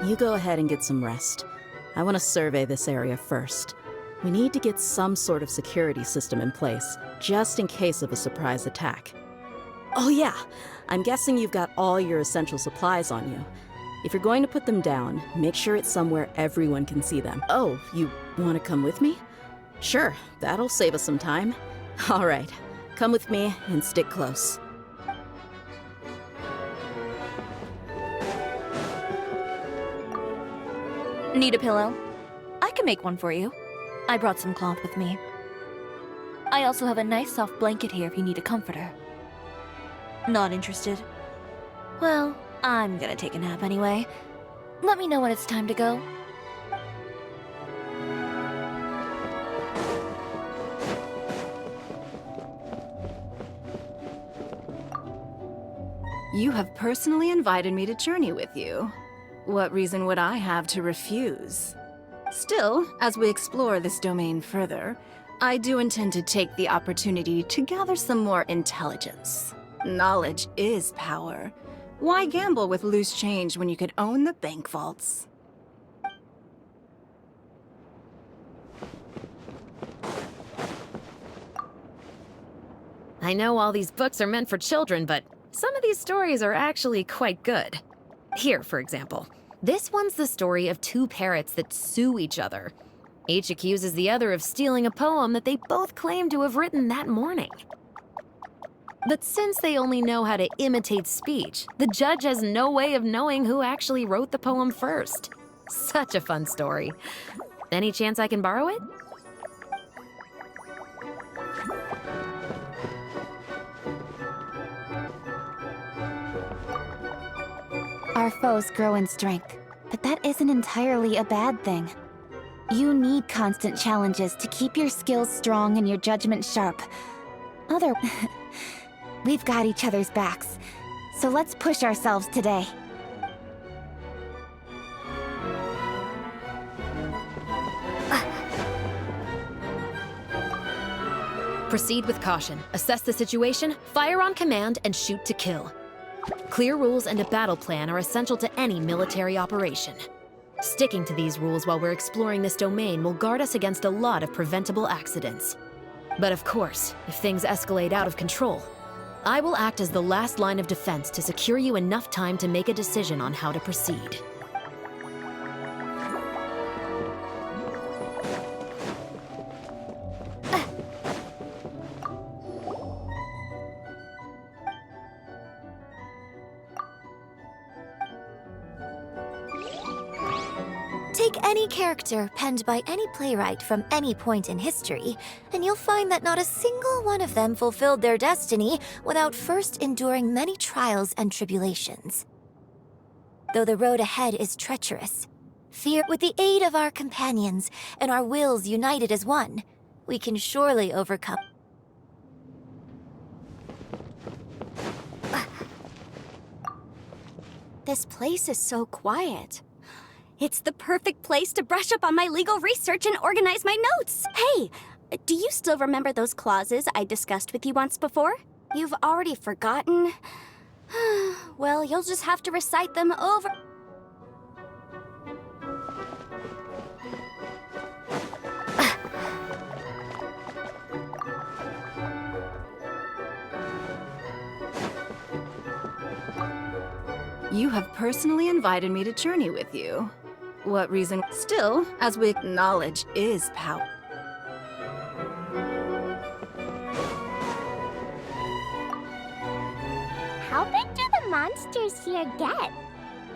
You go ahead and get some rest. I want to survey this area first. We need to get some sort of security system in place, just in case of a surprise attack. Oh yeah, I'm guessing you've got all your essential supplies on you. If you're going to put them down, make sure it's somewhere everyone can see them. Oh, you want to come with me? Sure, that'll save us some time. All right, come with me and stick close. Need a pillow? I can make one for you. I brought some cloth with me. I also have a nice soft blanket here if you need a comforter. Not interested? Well, I'm gonna take a nap anyway. Let me know when it's time to go. You have personally invited me to journey with you. What reason would I have to refuse? Still, as we explore this domain further, I do intend to take the opportunity to gather some more intelligence. Knowledge is power. Why gamble with loose change when you could own the bank vaults? I know all these books are meant for children, but some of these stories are actually quite good. Here, for example. This one's the story of two parrots that sue each other. Each accuses the other of stealing a poem that they both claim to have written that morning. But since they only know how to imitate speech, the judge has no way of knowing who actually wrote the poem first. Such a fun story. Any chance I can borrow it? Our foes grow in strength, but that isn't entirely a bad thing. You need constant challenges to keep your skills strong and your judgment sharp. We've got each other's backs, so let's push ourselves today. Proceed with caution, assess the situation, fire on command, and shoot to kill. Clear rules and a battle plan are essential to any military operation. Sticking to these rules while we're exploring this domain will guard us against a lot of preventable accidents. But of course, if things escalate out of control, I will act as the last line of defense to secure you enough time to make a decision on how to proceed. Take any character penned by any playwright from any point in history, and you'll find that not a single one of them fulfilled their destiny without first enduring many trials and tribulations. Though the road ahead is treacherous, with the aid of our companions and our wills united as one, we can surely overcome. This place is so quiet. It's the perfect place to brush up on my legal research and organize my notes. Hey, do you still remember those clauses I discussed with you once before? You've already forgotten? Well, you'll just have to recite them over. You have personally invited me to journey with you. What reason? Still, as we acknowledge, is power. How big do the monsters here get?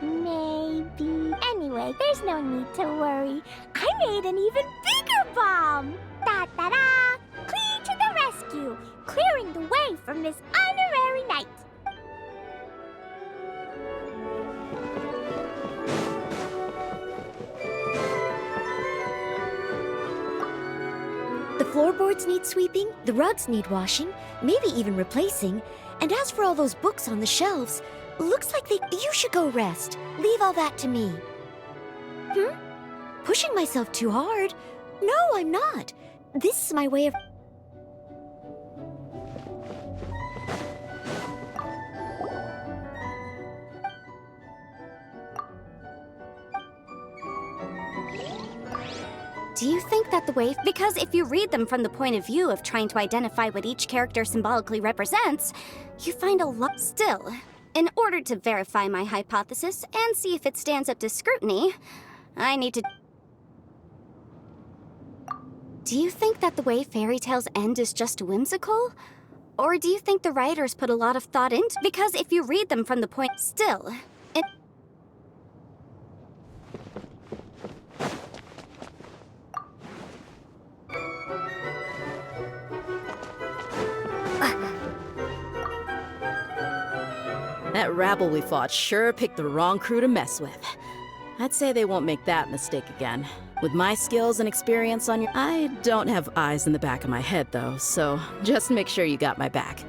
Maybe. Anyway, there's no need to worry. I made an even bigger bomb! Da-da-da! Clee to the rescue! Clearing the way from this honorary knight! The floorboards need sweeping, the rugs need washing, maybe even replacing. And as for all those books on the shelves, looks like you should go rest. Leave all that to me. Pushing myself too hard? No, I'm not. This is my way of... Do you think that the way... Because if you read them from the point of view of trying to identify what each character symbolically represents, you find a lot... Still, in order to verify my hypothesis and see if it stands up to scrutiny, I need to... Do you think that the way fairy tales end is just whimsical? Or do you think the writers put a lot of thought into... Because if you read them from the point... Still, That rabble we fought sure picked the wrong crew to mess with. I'd say they won't make that mistake again. With my skills and experience on your... I don't have eyes in the back of my head, though, so just make sure you got my back.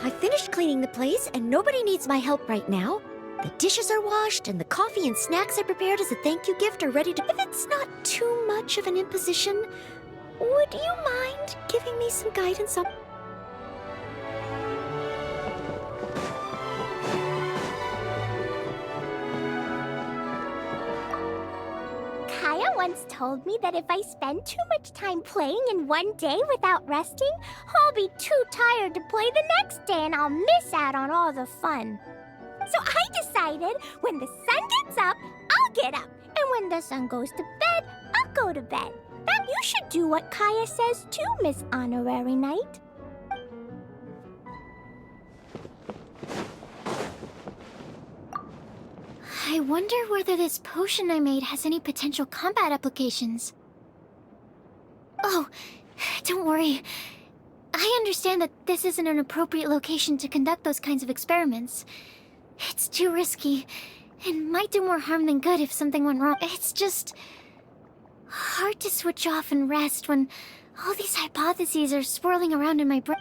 I finished cleaning the place, and nobody needs my help right now. The dishes are washed, and the coffee and snacks I prepared as a thank you gift are ready to... If it's not too much of an imposition, would you mind giving me some guidance on... Kaya once told me that if I spend too much time playing in one day without resting, I'll be too tired to play the next day and I'll miss out on all the fun. So I decided when the sun gets up, I'll get up. And when the sun goes to bed, I'll go to bed. That you should do what Kaya says too, Miss Honorary Knight. I wonder whether this potion I made has any potential combat applications. Oh, don't worry. I understand that this isn't an appropriate location to conduct those kinds of experiments. It's too risky, and might do more harm than good if something went wrong. It's just hard to switch off and rest when all these hypotheses are swirling around in my brain.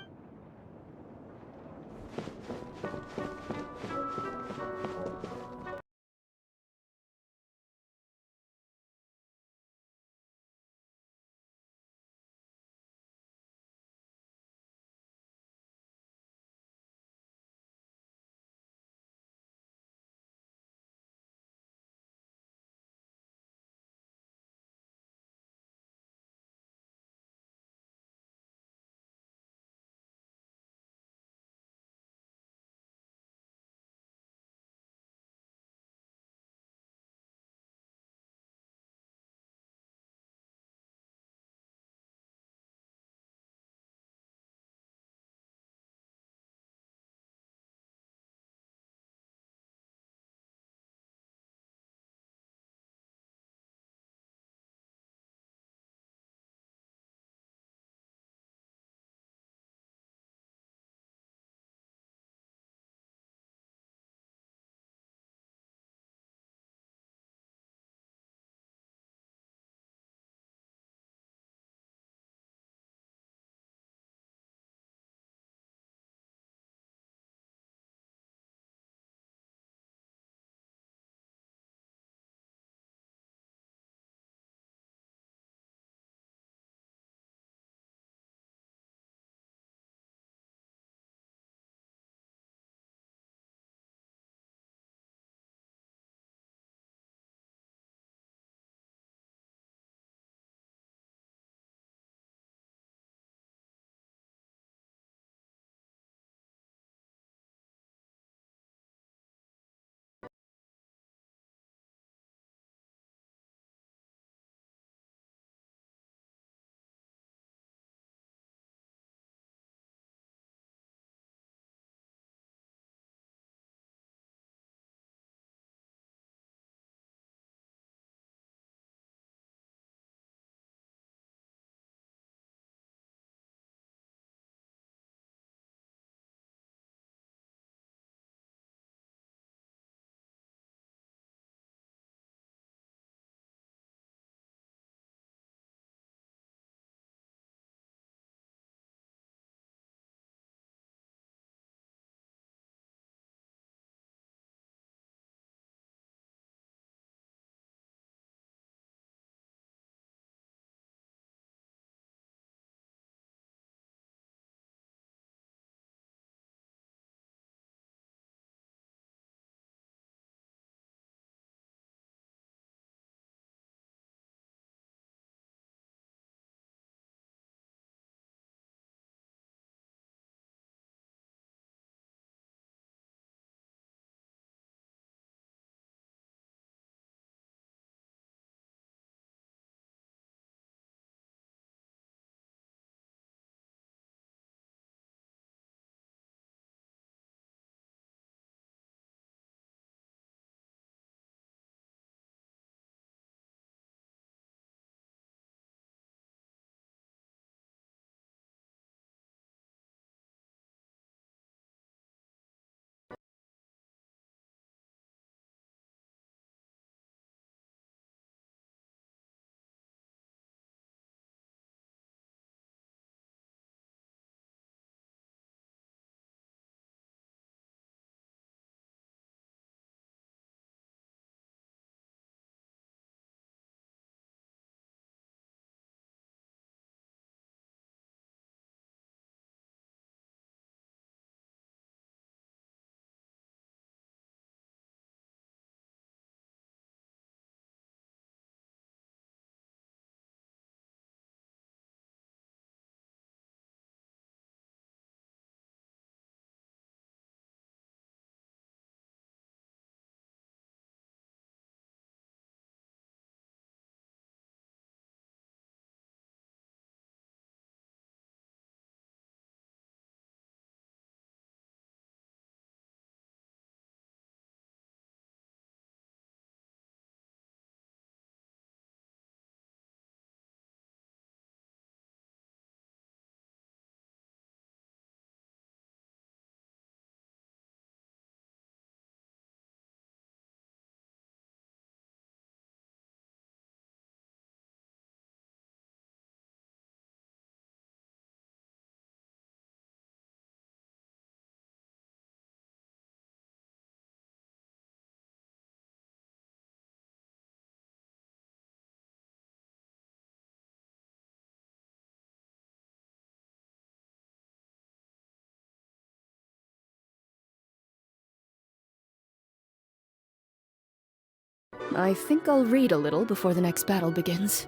I think I'll read a little before the next battle begins.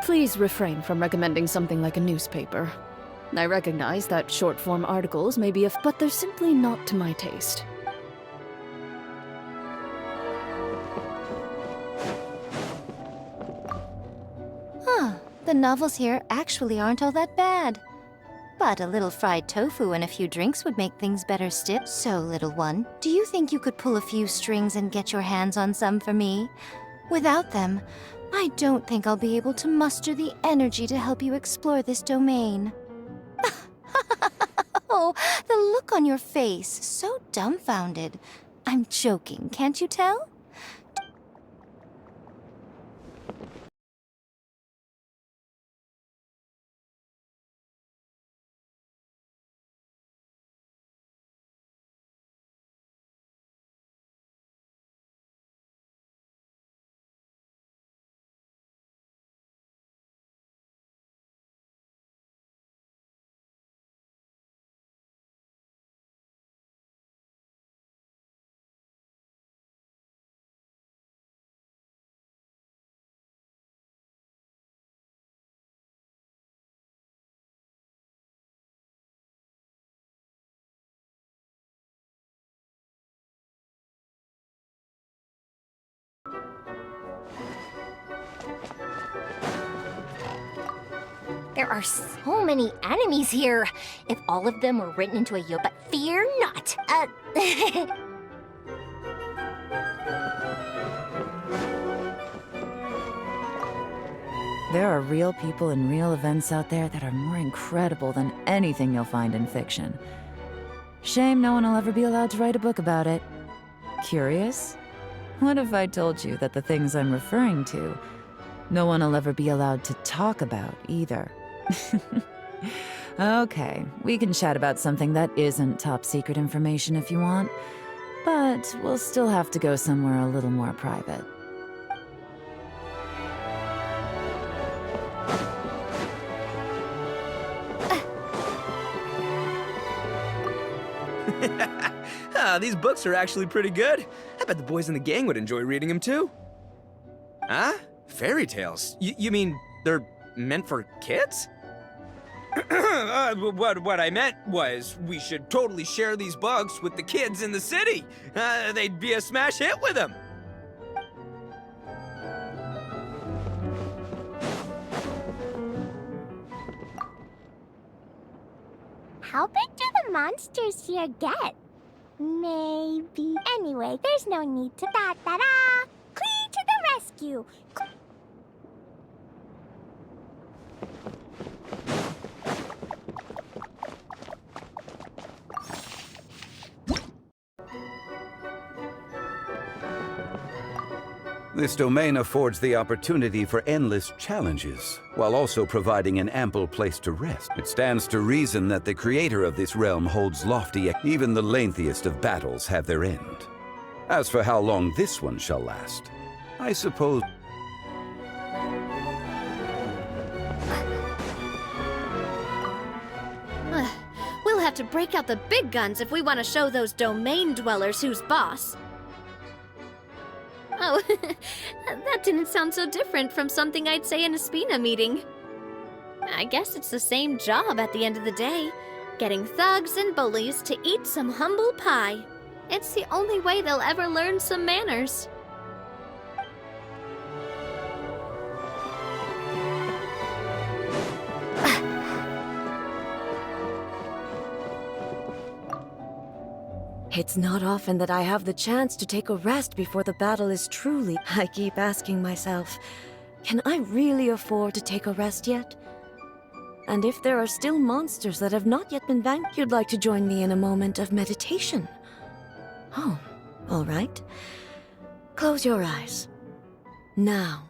Please refrain from recommending something like a newspaper. I recognize that short-form articles may be but they're simply not to my taste. Huh, the novels here actually aren't all that bad. But a little fried tofu and a few drinks would make things better still. So, little one, do you think you could pull a few strings and get your hands on some for me? Without them, I don't think I'll be able to muster the energy to help you explore this domain. Oh, the look on your face, so dumbfounded. I'm joking, can't you tell? There are so many enemies here. If all of them were written into a but fear not. There are real people and real events out there that are more incredible than anything you'll find in fiction. Shame no one will ever be allowed to write a book about it. Curious? What if I told you that the things I'm referring to, no one will ever be allowed to talk about either? Okay, we can chat about something that isn't top secret information if you want, but we'll still have to go somewhere a little more private. These books are actually pretty good. I bet the boys in the gang would enjoy reading them too. Huh? Fairy tales? You mean they're meant for kids? What I meant was we should totally share these books with the kids in the city. They'd be a smash hit with them. How big do the monsters here get? Maybe. Anyway, there's no need to da-da-da! Clee to the rescue! This domain affords the opportunity for endless challenges, while also providing an ample place to rest. It stands to reason that the creator of this realm holds lofty, even the lengthiest of battles have their end. As for how long this one shall last, I suppose... We'll have to break out the big guns if we want to show those domain dwellers who's boss. Oh, that didn't sound so different from something I'd say in a Spina meeting. I guess it's the same job at the end of the day, getting thugs and bullies to eat some humble pie. It's the only way they'll ever learn some manners. It's not often that I have the chance to take a rest before the battle is truly... I keep asking myself, can I really afford to take a rest yet? And if there are still monsters that have not yet been vanquished, you'd like to join me in a moment of meditation? Oh, all right. Close your eyes. Now.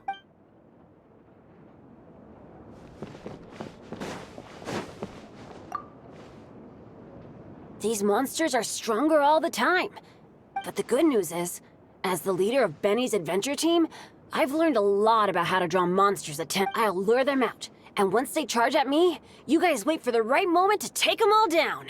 These monsters are stronger all the time. But the good news is, as the leader of Benny's adventure team, I've learned a lot about how to draw monsters' attention. I'll lure them out, and once they charge at me, you guys wait for the right moment to take them all down.